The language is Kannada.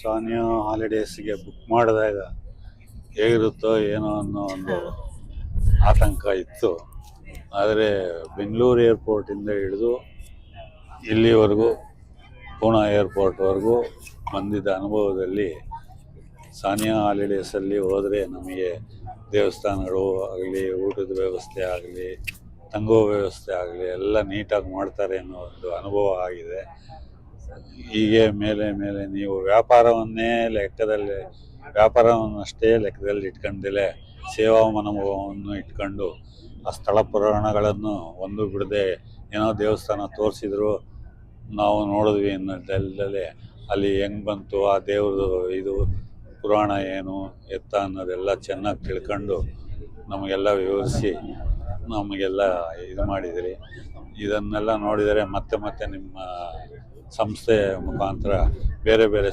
ಸಾನಿಯಾ ಹಾಲಿಡೇಸ್ಗೆ ಬುಕ್ ಮಾಡಿದಾಗ ಹೇಗಿರುತ್ತೋ ಏನೋ ಅನ್ನೋ ಒಂದು ಆತಂಕ ಇತ್ತು. ಆದರೆ ಬೆಂಗಳೂರು ಏರ್ಪೋರ್ಟಿಂದ ಹಿಡಿದು ಇಲ್ಲಿವರೆಗೂ ಪೂನಾ ಏರ್ಪೋರ್ಟ್ವರೆಗೂ ಬಂದಿದ್ದ ಅನುಭವದಲ್ಲಿ ಸಾನಿಯಾ ಹಾಲಿಡೇಸಲ್ಲಿ ಹೋದರೆ ನಮಗೆ ದೇವಸ್ಥಾನಗಳು ಆಗಲಿ, ಊಟದ ವ್ಯವಸ್ಥೆ ಆಗಲಿ, ತಂಗೋ ವ್ಯವಸ್ಥೆ ಆಗಲಿ ಎಲ್ಲ ನೀಟಾಗಿ ಮಾಡ್ತಾರೆ ಅನ್ನೋ ಒಂದು ಅನುಭವ ಆಗಿದೆ. ಹೀಗೆ ಮೇಲೆ ಮೇಲೆ ನೀವು ವ್ಯಾಪಾರವನ್ನಷ್ಟೇ ಲೆಕ್ಕದಲ್ಲಿ ಇಟ್ಕೊಂಡಲೇ ಸೇವಾ ಮನೋಭಾವವನ್ನು ಇಟ್ಕೊಂಡು ಆ ಸ್ಥಳ ಪುರಾಣಗಳನ್ನು ಒಂದು ಬಿಡದೆ ಏನೋ ದೇವಸ್ಥಾನ ತೋರಿಸಿದ್ರು ನಾವು ನೋಡಿದ್ವಿ ಅನ್ನೋದಲ್ಲದೆ ಅಲ್ಲಿ ಹೆಂಗೆ ಬಂತು ಆ ದೇವ್ರದ್ದು ಇದು ಪುರಾಣ ಏನು ಎತ್ತ ಅನ್ನೋದೆಲ್ಲ ಚೆನ್ನಾಗಿ ತಿಳ್ಕೊಂಡು ನಮಗೆಲ್ಲ ವಿವರಿಸಿ ನಮಗೆಲ್ಲ ಇದು ಮಾಡಿದಿರಿ. ಇದನ್ನೆಲ್ಲ ನೋಡಿದರೆ ಮತ್ತೆ ನಿಮ್ಮ ಸಂಸ್ಥೆ ಮುಖಾಂತರ ಬೇರೆ ಬೇರೆ